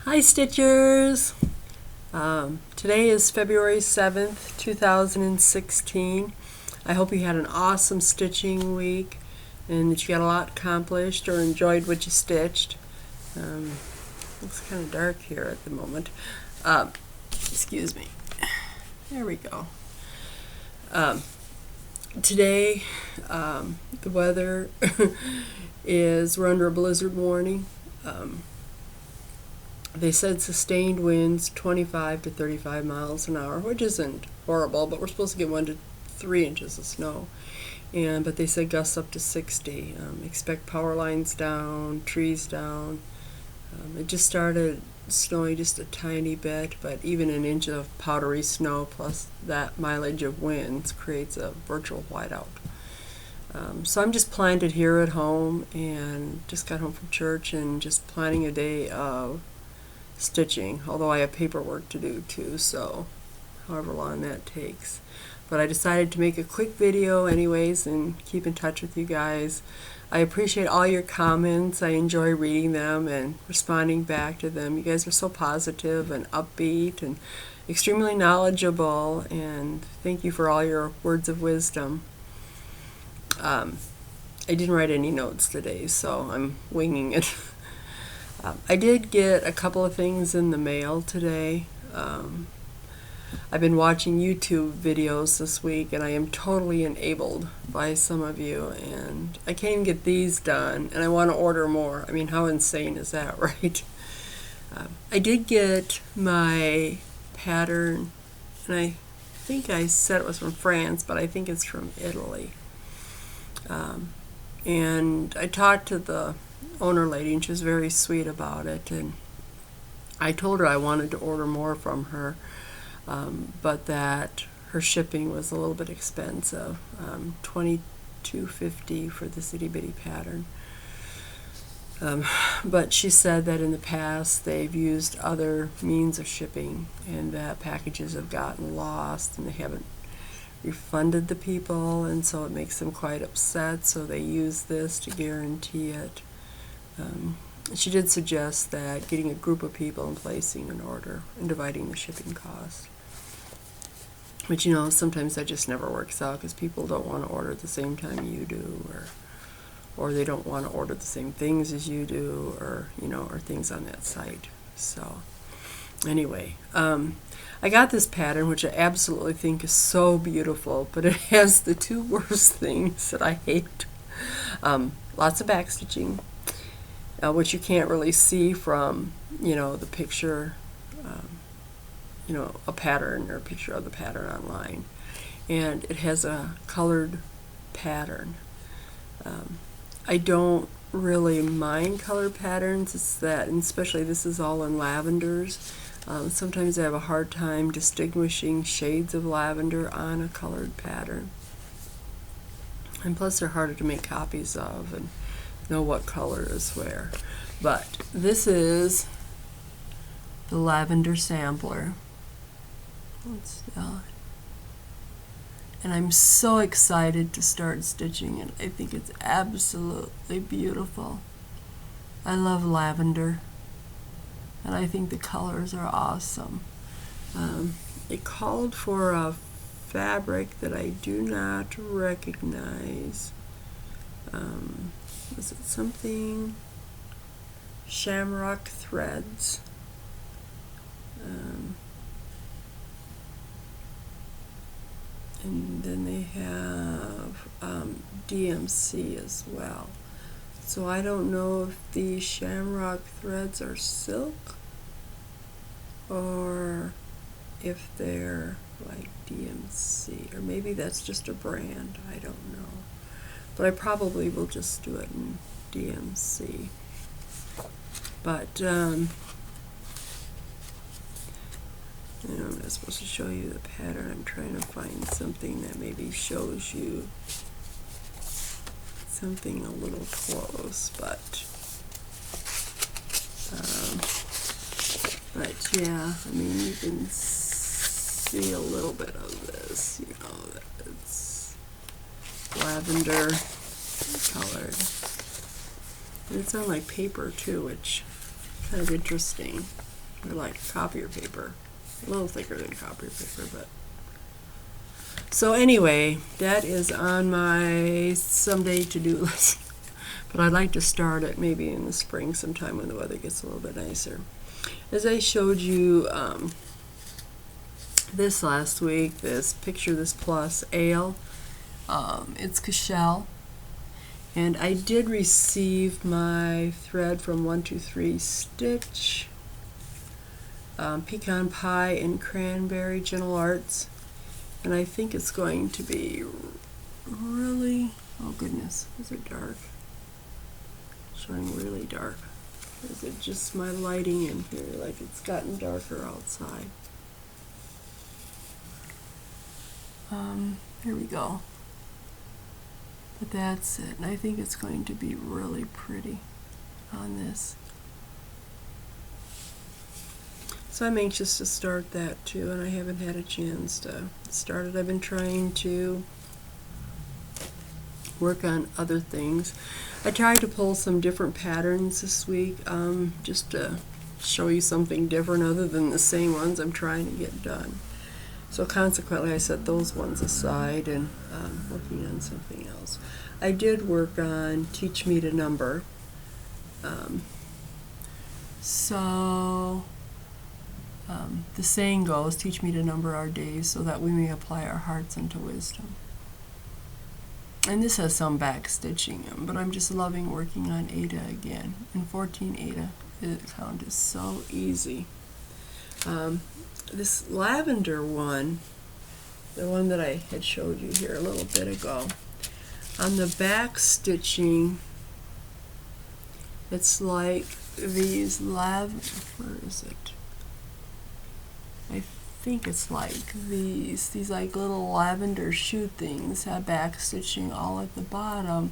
Hi Stitchers! Today is February 7th, 2016. I hope you had an awesome stitching week and that you got a lot accomplished or enjoyed what you stitched. Looks kind of dark here at the moment. Excuse me. There we go. Today, the weather is, we're under a blizzard warning. They said sustained winds 25 to 35 miles an hour, which isn't horrible, but we're supposed to get 1 to 3 inches of snow. But they said gusts up to 60. Expect power lines down, trees down. It just started snowing just a tiny bit, but even an inch of powdery snow plus that mileage of winds creates a virtual whiteout. So I'm just planted here at home and just got home from church and just planning a day of stitching, although I have paperwork to do too, so however long that takes. But I decided to make a quick video anyways and keep in touch with you guys. I appreciate all your comments. I enjoy reading them and responding back to them. You guys are so positive and upbeat and extremely knowledgeable, and thank you for all your words of wisdom. I didn't write any notes today, so I'm winging it. I did get a couple of things in the mail today. I've been watching YouTube videos this week, and I am totally enabled by some of you, and I can't even get these done, and I want to order more. I mean, how insane is that, right? I did get my pattern, and I think I said it was from France, but I think it's from Italy. And I talked to the owner lady, and she was very sweet about it, and I told her I wanted to order more from her, but that her shipping was a little bit expensive, $22.50 for this itty bitty pattern. But she said that in the past they've used other means of shipping and that packages have gotten lost and they haven't refunded the people, and so it makes them quite upset, so they use this to guarantee it. She did suggest that getting a group of people and placing an order and dividing the shipping cost. But you know, sometimes that just never works out because people don't want to order at the same time you do, or they don't want to order the same things as you do, or you know, or things on that site. So anyway, I got this pattern, which I absolutely think is so beautiful, but it has the two worst things that I hate. Lots of backstitching, which you can't really see from, you know, the picture, you know, a pattern or a picture of the pattern online. And it has a colored pattern. I don't really mind colored patterns. It's that, and especially this is all in lavenders. Sometimes I have a hard time distinguishing shades of lavender on a colored pattern. And plus they're harder to make copies of and know what color is where. But this is the lavender sampler. And I'm so excited to start stitching it. I think it's absolutely beautiful. I love lavender, and I think the colors are awesome. It called for a fabric that I do not recognize. Was it something? Shamrock threads. And then they have DMC as well. So I don't know if these shamrock threads are silk or if they're like DMC, or maybe that's just a brand, I don't know. But I probably will just do it in DMC. But I'm not supposed to show you the pattern. I'm trying to find something that maybe shows you something a little close, but yeah, I mean, you can see a little bit of this, you know, that it's lavender colored. And it's on like paper too, which is kind of interesting. They're like copier paper, a little thicker than copier paper, but. So anyway, that is on my someday to-do list. But I'd like to start it maybe in the spring sometime when the weather gets a little bit nicer. As I showed you this last week, this Plus Ale, it's Cashel. And I did receive my thread from 123 Stitch, Pecan Pie and Cranberry Gentle Arts. And I think it's going to be really, oh goodness, is it dark? Showing really dark. Is it just my lighting in here? Like it's gotten darker outside. Here we go. But that's it. And I think it's going to be really pretty on this. So I'm anxious to start that too, and I haven't had a chance to start it. I've been trying to work on other things. I tried to pull some different patterns this week, just to show you something different other than the same ones I'm trying to get done. So consequently, I set those ones aside and working on something else. I did work on Teach Me to Number. The saying goes, teach me to number our days so that we may apply our hearts unto wisdom. And this has some back stitching, but I'm just loving working on Ada again. In 14 Ada, the count is so easy. This lavender one, the one that I had showed you here a little bit ago, on the back stitching, it's like these where is it? I think it's like these like little lavender shoe things have back stitching all at the bottom,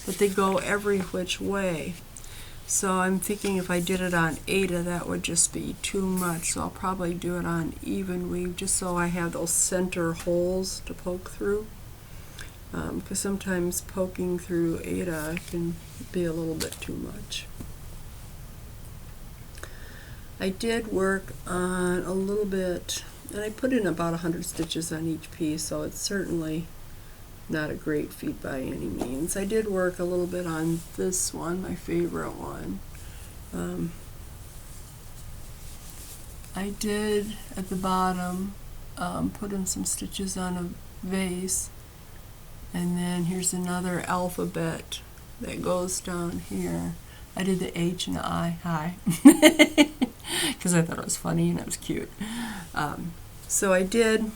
but they go every which way. So I'm thinking if I did it on Ada, that would just be too much. So I'll probably do it on even weave, just so I have those center holes to poke through. Because sometimes poking through Ada can be a little bit too much. I did work on a little bit, and I put in about 100 stitches on each piece, so it's certainly not a great feat by any means. I did work a little bit on this one, my favorite one. I did, at the bottom, put in some stitches on a vase, and then here's another alphabet that goes down here. I did the H and the I, hi, because I thought it was funny and it was cute. So I did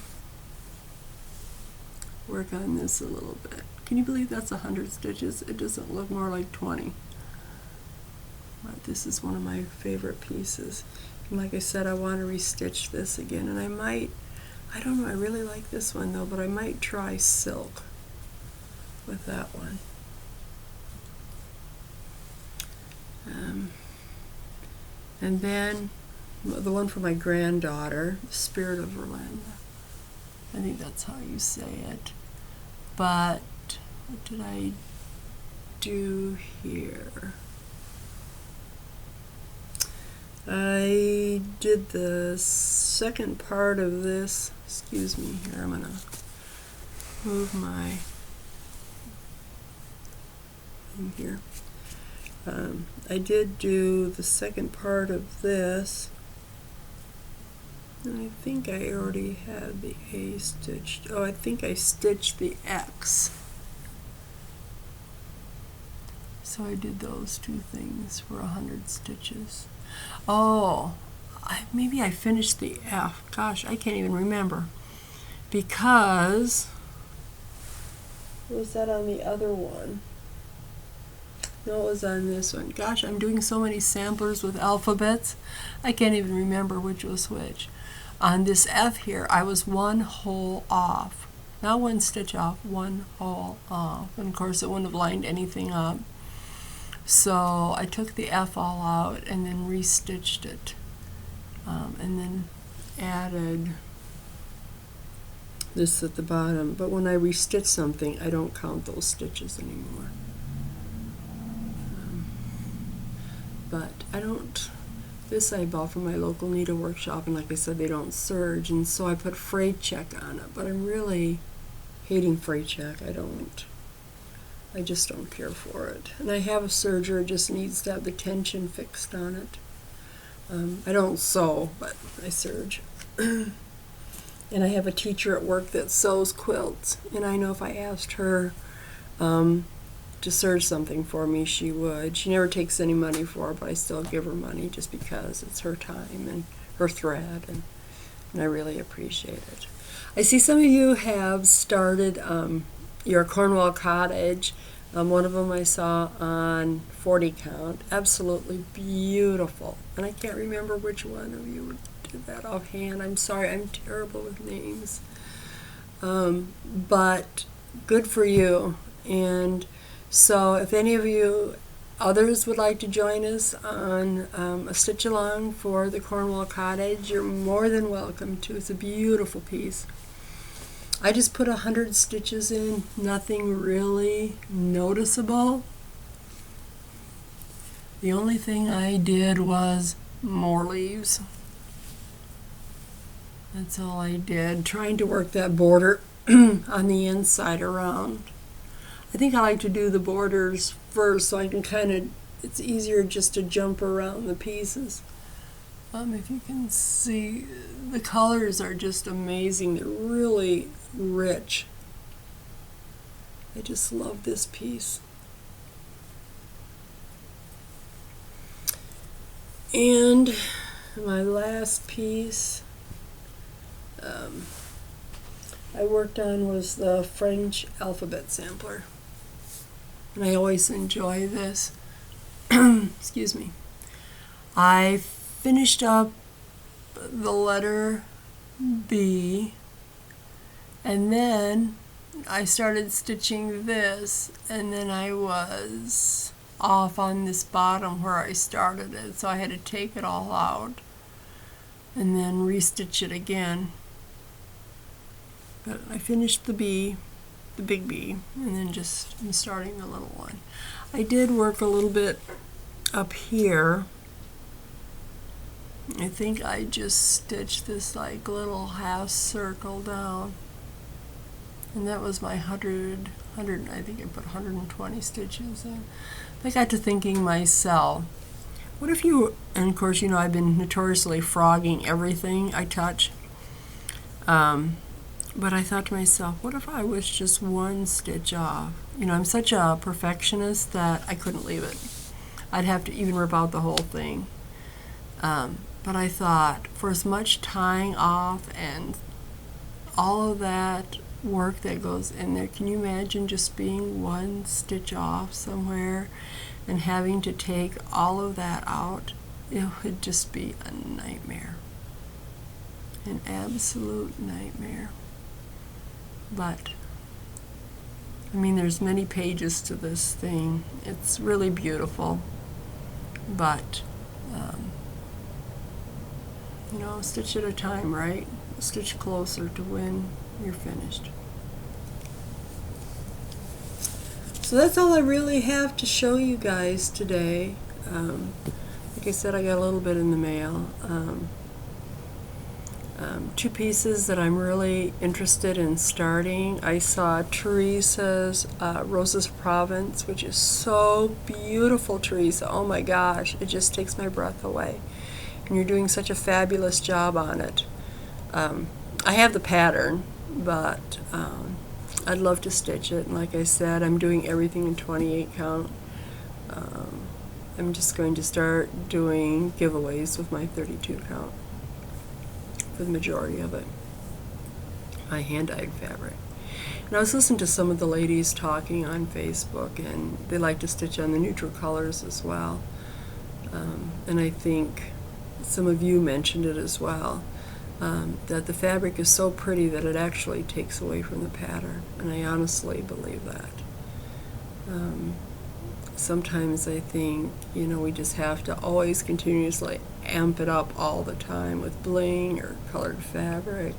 work on this a little bit. Can you believe that's 100 stitches? It doesn't look more like 20. But this is one of my favorite pieces. And like I said, I want to restitch this again, and I don't know, I really like this one though, but I might try silk with that one. And then the one for my granddaughter, Spirit of Verlaine. I think that's how you say it. But what did I do here? I did the second part of this. Excuse me here, I'm going to move my thing here. I did do the second part of this, and I think I already had the A stitched. Oh, I think I stitched the X. So I did those two things for 100 stitches. Oh, maybe I finished the F. Gosh, I can't even remember, because was that on the other one? No, it was on this one. Gosh, I'm doing so many samplers with alphabets, I can't even remember which was which. On this F here, I was one hole off. Not one stitch off, one hole off. And of course, it wouldn't have lined anything up. So I took the F all out and then restitched it. And then added this at the bottom. But when I restitch something, I don't count those stitches anymore. But I don't, This I bought from my local needle workshop, and like I said, they don't serge, and so I put freight check on it, but I'm really hating freight check. I just don't care for it. And I have a serger, it just needs to have the tension fixed on it. I don't sew, but I serge. And I have a teacher at work that sews quilts, and I know if I asked her to serge something for me, she would. She never takes any money for it, but I still give her money just because it's her time and her thread, and I really appreciate it. I see some of you have started your Cornwall cottage. One of them I saw on 40 count. Absolutely beautiful. And I can't remember which one of you did that offhand. I'm sorry, I'm terrible with names. But good for you. And so if any of you others would like to join us on a stitch along for the Cornwall cottage, you're more than welcome to. It's a beautiful piece. I just put 100 stitches in, nothing really noticeable. The only thing I did was more leaves. That's all I did, trying to work that border on the inside around. I think I like to do the borders first so I can it's easier just to jump around the pieces. If you can see, the colors are just amazing. They're really rich. I just love this piece. And my last piece I worked on was the French alphabet sampler. And I always enjoy this. Excuse me. I finished up the letter B, and then I started stitching this, and then I was off on this bottom where I started it, so I had to take it all out and then restitch it again. But I finished the B, the big B, and then I'm starting the little one. I did work a little bit up here. I think I just stitched this like little half circle down, and that was my 100, I think I put 120 stitches in. I got to thinking myself, what if you, and of course you know I've been notoriously frogging everything I touch, but I thought to myself, what if I was just one stitch off? You know, I'm such a perfectionist that I couldn't leave it. I'd have to even rip out the whole thing. But I thought, for as much tying off and all of that work that goes in there, can you imagine just being one stitch off somewhere and having to take all of that out? It would just be a nightmare. An absolute nightmare. But, I mean, there's many pages to this thing. It's really beautiful. But, you know, a stitch at a time, right? A stitch closer to when you're finished. So that's all I really have to show you guys today. Like I said, I got a little bit in the mail. Two pieces that I'm really interested in starting. I saw Teresa's Roses of Provence, which is so beautiful, Teresa. Oh my gosh, it just takes my breath away. And you're doing such a fabulous job on it. I have the pattern, but I'd love to stitch it. And like I said, I'm doing everything in 28 count. I'm just going to start doing giveaways with my 32 count for the majority of it. My hand-dyed fabric. And I was listening to some of the ladies talking on Facebook, and they like to stitch on the neutral colors as well. And I think some of you mentioned it as well, that the fabric is so pretty that it actually takes away from the pattern, and I honestly believe that. Sometimes I think, you know, we just have to always continuously amp it up all the time with bling or colored fabric,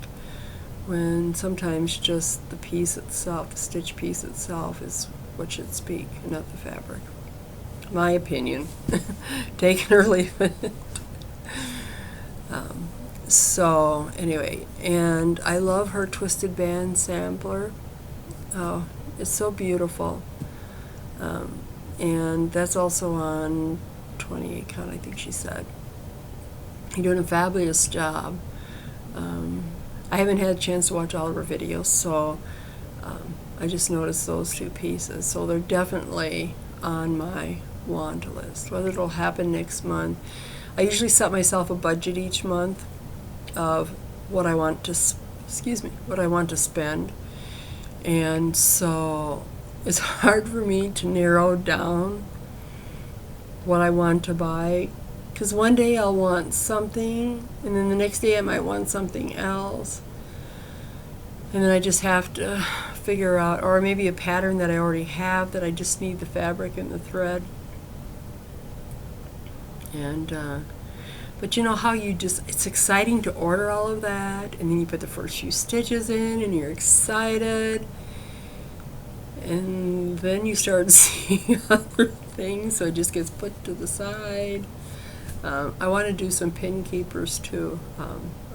when sometimes just the piece itself, the stitch piece itself, is what should speak, and not the fabric. My opinion. Take it or leave it. So anyway, and I love her twisted band sampler. Oh, it's so beautiful. And that's also on 28 count, I think she said. You're doing a fabulous job. I haven't had a chance to watch all of her videos, so I just noticed those two pieces. So they're definitely on my want list. Whether it'll happen next month, I usually set myself a budget each month of what I want to, what I want to spend, and so it's hard for me to narrow down what I want to buy, because one day I'll want something, and then the next day I might want something else, and then I just have to figure out, or maybe a pattern that I already have that I just need the fabric and the thread. And but you know how you just, it's exciting to order all of that, and then you put the first few stitches in and you're excited, and then you start seeing other things, so it just gets put to the side. I want to do some pin keepers too.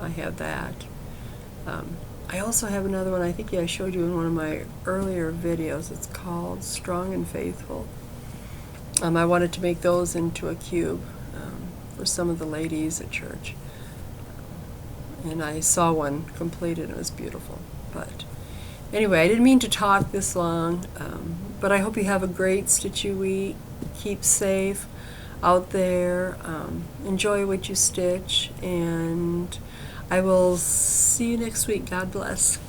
I have that. I also have another one, I think I showed you in one of my earlier videos. It's called Strong and Faithful. I wanted to make those into a cube for some of the ladies at church. And I saw one completed and it was beautiful. But anyway, I didn't mean to talk this long, but I hope you have a great stitchy week. Keep safe out there. Enjoy what you stitch, and I will see you next week. God bless.